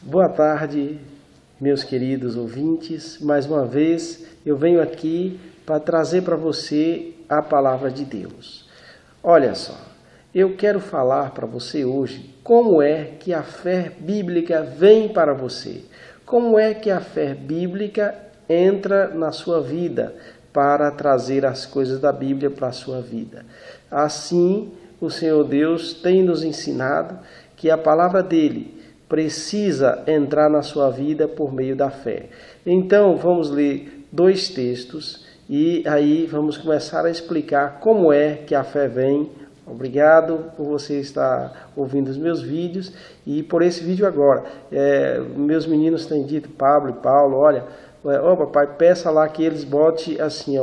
Boa tarde, meus queridos ouvintes. Mais uma vez eu venho aqui para trazer para você a palavra de Deus. Olha só, eu quero falar para você hoje como é que a fé bíblica vem para você. Como é que a fé bíblica entra na sua vida para trazer as coisas da Bíblia para a sua vida. Assim, o Senhor Deus tem nos ensinado que a palavra dele precisa entrar na sua vida por meio da fé. Então, vamos ler dois textos e aí vamos começar a explicar como é que a fé vem. Obrigado por você estar ouvindo os meus vídeos e por esse vídeo agora. Meus meninos têm dito, Pablo e Paulo, olha, papai, peça lá que eles botem assim,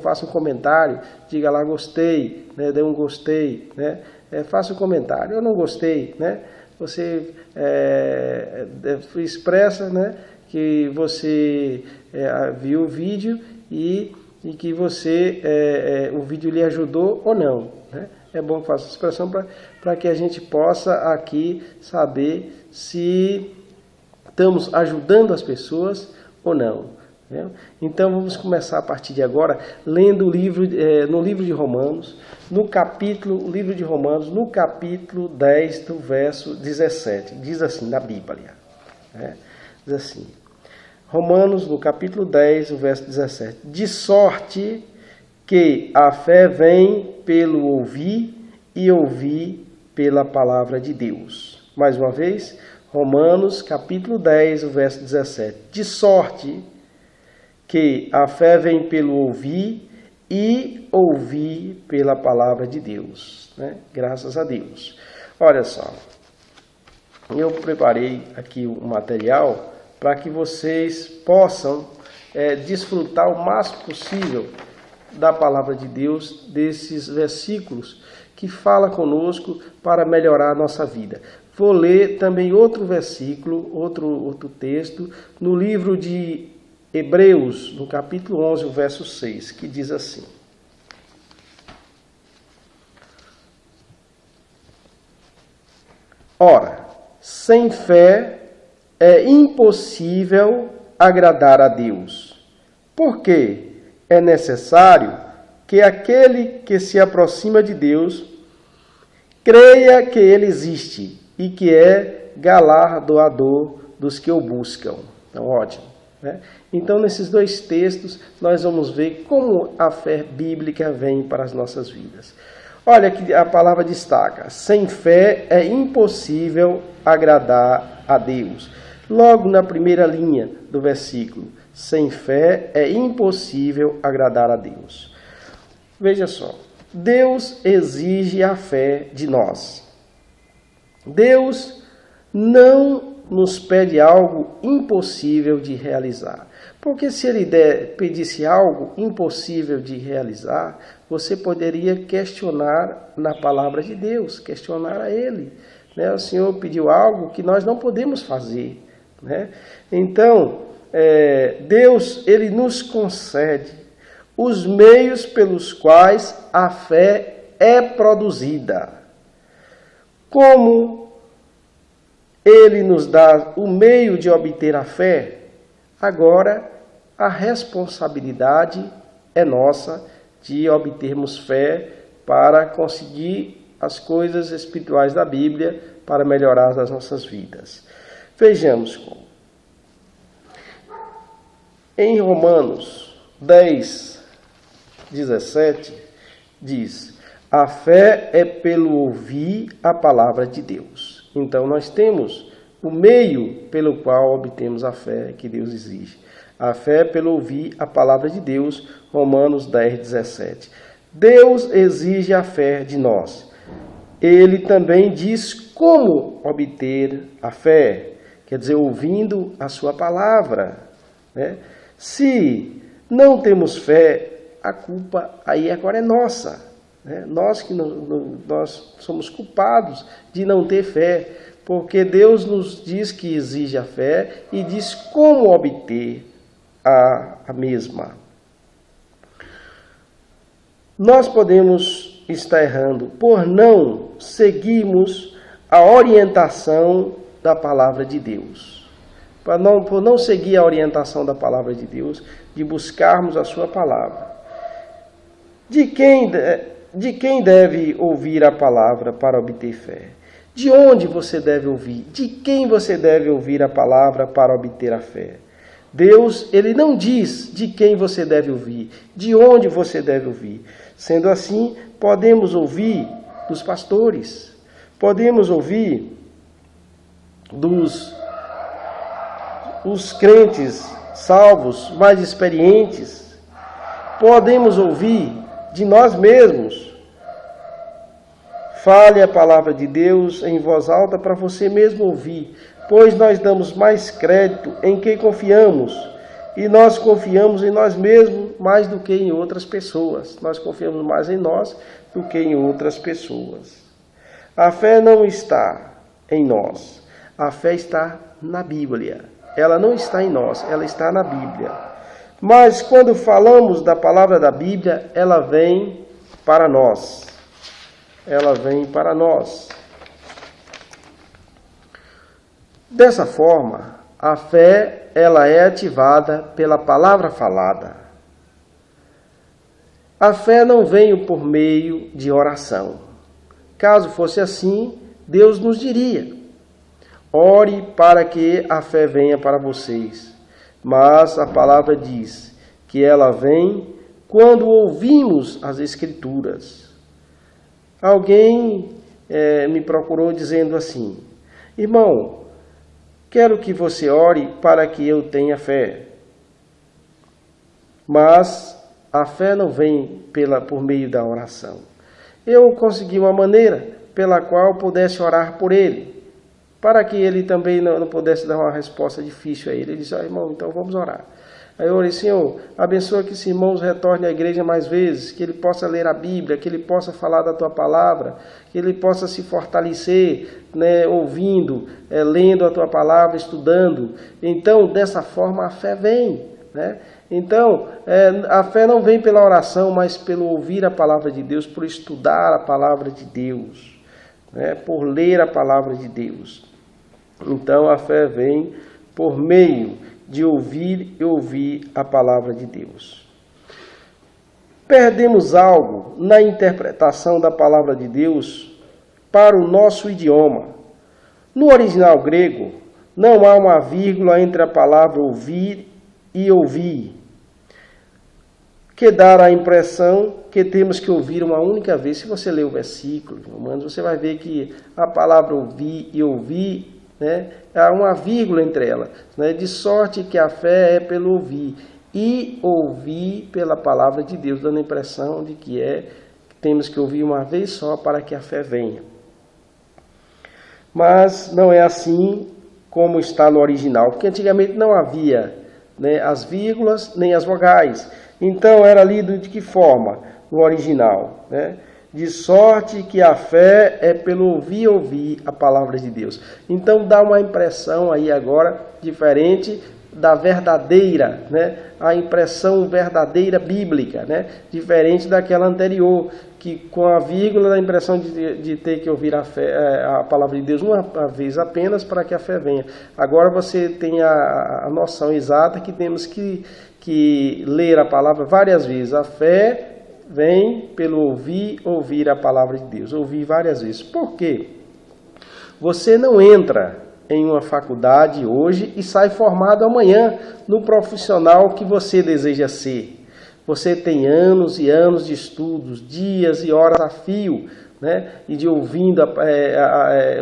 faça um comentário, diga lá gostei, né, dê um gostei, né, faça um comentário, eu não gostei, né, você expressa, né, que você viu o vídeo e que você, o vídeo lhe ajudou ou não, né? É bom que faça essa expressão para que a gente possa aqui saber se estamos ajudando as pessoas ou não, né? Então vamos começar a partir de agora lendo o livro, no livro de Romanos, no livro de Romanos, no capítulo 10 do verso 17, diz assim na Bíblia, né? Diz assim, Romanos no capítulo 10, o verso 17, de sorte que a fé vem pelo ouvir e ouvir pela palavra de Deus. Mais uma vez, Romanos capítulo 10, o verso 17, de sorte que a fé vem pelo ouvir e ouvir pela palavra de Deus, né? Graças a Deus. Olha só, eu preparei aqui o material para que vocês possam desfrutar o máximo possível da palavra de Deus, desses versículos que fala conosco para melhorar a nossa vida. Vou ler também outro versículo, outro texto, no livro de Hebreus, no capítulo 11, o verso 6, que diz assim. Ora, sem fé é impossível agradar a Deus, porque é necessário que aquele que se aproxima de Deus creia que Ele existe e que é galardoador dos que o buscam. Então, ótimo, né? Então, nesses dois textos, nós vamos ver como a fé bíblica vem para as nossas vidas. Olha que a palavra destaca, sem fé é impossível agradar a Deus. Logo na primeira linha do versículo, sem fé é impossível agradar a Deus. Veja só, Deus exige a fé de nós. Deus não nos pede algo impossível de realizar. Porque se Ele pedisse algo impossível de realizar, você poderia questionar na palavra de Deus, questionar a Ele, né? O Senhor pediu algo que nós não podemos fazer, né? Então, Deus, Ele nos concede os meios pelos quais a fé é produzida. Como Ele nos dá o meio de obter a fé, agora a responsabilidade é nossa de obtermos fé para conseguir as coisas espirituais da Bíblia para melhorar as nossas vidas. Vejamos como. Em Romanos 10, 17, diz, a fé é pelo ouvir a palavra de Deus. Então, nós temos o meio pelo qual obtemos a fé que Deus exige. A fé é pelo ouvir a palavra de Deus, Romanos 10, 17. Deus exige a fé de nós. Ele também diz como obter a fé, quer dizer, ouvindo a sua palavra, né? Se não temos fé, a culpa aí agora é nossa, né? Nós somos culpados de não ter fé, porque Deus nos diz que exige a fé e diz como obter a mesma. Nós podemos estar errando por não seguirmos a orientação da palavra de Deus. Por não seguir a orientação da palavra de Deus, de buscarmos a sua palavra. De quem deve ouvir a palavra para obter fé? De onde você deve ouvir? De quem você deve ouvir a palavra para obter a fé? Deus, ele não diz de quem você deve ouvir, de onde você deve ouvir. Sendo assim, podemos ouvir dos pastores, podemos ouvir os crentes salvos, mais experientes, podemos ouvir de nós mesmos. Fale a palavra de Deus em voz alta para você mesmo ouvir, pois nós damos mais crédito em quem confiamos, e nós confiamos em nós mesmos mais do que em outras pessoas. Nós confiamos mais em nós do que em outras pessoas. A fé não está em nós, a fé está na Bíblia. Ela não está em nós, ela está na Bíblia. Mas quando falamos da palavra da Bíblia, ela vem para nós. Ela vem para nós. Dessa forma, a fé ela é ativada pela palavra falada. A fé não vem por meio de oração. Caso fosse assim, Deus nos diria: ore para que a fé venha para vocês. Mas a palavra diz que ela vem quando ouvimos as Escrituras. Alguém me procurou dizendo assim: irmão, quero que você ore para que eu tenha fé. Mas a fé não vem por meio da oração. Eu consegui uma maneira pela qual pudesse orar por ele, para que ele também não pudesse dar uma resposta difícil a ele. Ele disse: irmão, então vamos orar. Aí eu orei: Senhor, abençoa que esse irmão retorne à igreja mais vezes, que ele possa ler a Bíblia, que ele possa falar da Tua palavra, que ele possa se fortalecer, né, ouvindo, lendo a Tua palavra, estudando. Então, dessa forma, a fé vem, né? Então, a fé não vem pela oração, mas pelo ouvir a palavra de Deus, por estudar a palavra de Deus, né, por ler a palavra de Deus. Então, a fé vem por meio de ouvir e ouvir a palavra de Deus. Perdemos algo na interpretação da palavra de Deus para o nosso idioma. No original grego, não há uma vírgula entre a palavra ouvir e ouvir, que dá a impressão que temos que ouvir uma única vez. Se você ler o versículo, Romanos, você vai ver que a palavra ouvir e ouvir, né, há uma vírgula entre elas, né, de sorte que a fé é pelo ouvir e ouvir pela palavra de Deus, dando a impressão de que temos que ouvir uma vez só para que a fé venha. Mas não é assim como está no original, porque antigamente não havia, né, as vírgulas nem as vogais. Então era lido de que forma no original, né? De sorte que a fé é pelo ouvir a palavra de Deus. Então dá uma impressão aí agora diferente da verdadeira, né? A impressão verdadeira bíblica, né? Diferente daquela anterior, que com a vírgula dá a impressão de ter que ouvir a palavra de Deus uma vez apenas para que a fé venha. Agora você tem a noção exata que temos que ler a palavra várias vezes. A fé vem pelo ouvir a palavra de Deus. Ouvir várias vezes. Por quê? Você não entra em uma faculdade hoje e sai formado amanhã no profissional que você deseja ser. Você tem anos e anos de estudos, dias e horas a fio, né? E de ouvindo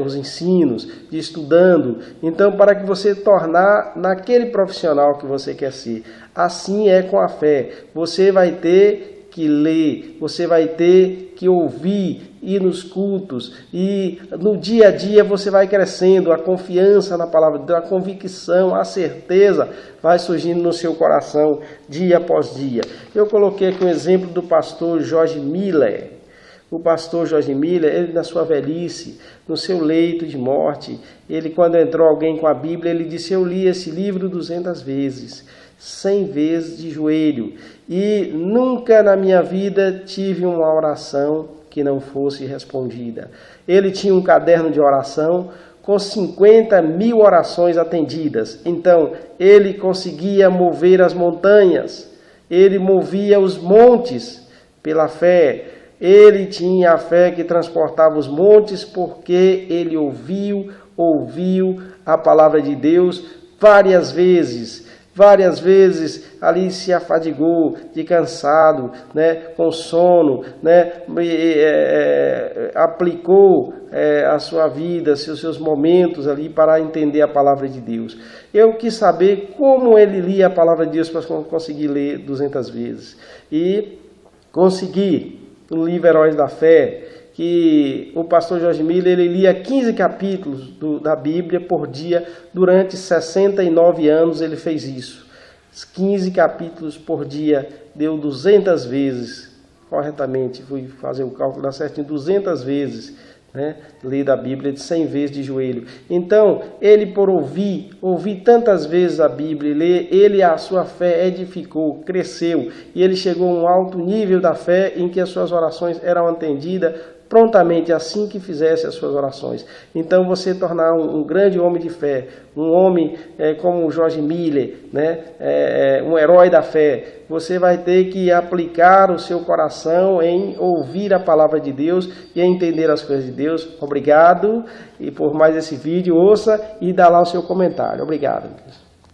os ensinos, de estudando. Então, para que você tornar naquele profissional que você quer ser. Assim é com a fé. Você vai ter que ler, você vai ter que ouvir, ir nos cultos, e no dia a dia você vai crescendo, a confiança na palavra de Deus, a convicção, a certeza vai surgindo no seu coração dia após dia. Eu coloquei aqui um exemplo do pastor George Miller. O pastor George Miller, ele na sua velhice, no seu leito de morte, ele quando entrou alguém com a Bíblia, ele disse: eu li esse livro 200 vezes. 100 vezes de joelho, e nunca na minha vida tive uma oração que não fosse respondida. Ele tinha um caderno de oração com 50.000 orações atendidas. Então, ele conseguia mover as montanhas, ele movia os montes pela fé. Ele tinha a fé que transportava os montes porque ele ouviu a palavra de Deus várias vezes. Várias vezes ali se afadigou de cansado, né, com sono, né, aplicou a sua vida, os seus momentos ali para entender a palavra de Deus. Eu quis saber como ele lia a palavra de Deus para conseguir ler 200 vezes. E consegui, no livro Heróis da Fé, que o pastor George Miller ele lia 15 capítulos da Bíblia por dia, durante 69 anos ele fez isso. 15 capítulos por dia, deu 200 vezes, corretamente, fui fazer o cálculo, dá certinho, 200 vezes, né, ler a Bíblia de 100 vezes de joelho. Então, ele por ouvir tantas vezes a Bíblia, ler, ele a sua fé edificou, cresceu, e ele chegou a um alto nível da fé em que as suas orações eram atendidas prontamente, assim que fizesse as suas orações. Então você tornar um grande homem de fé, um homem como o George Miller, né, um herói da fé, você vai ter que aplicar o seu coração em ouvir a palavra de Deus e entender as coisas de Deus. Obrigado e por mais esse vídeo, ouça e dá lá o seu comentário. Obrigado.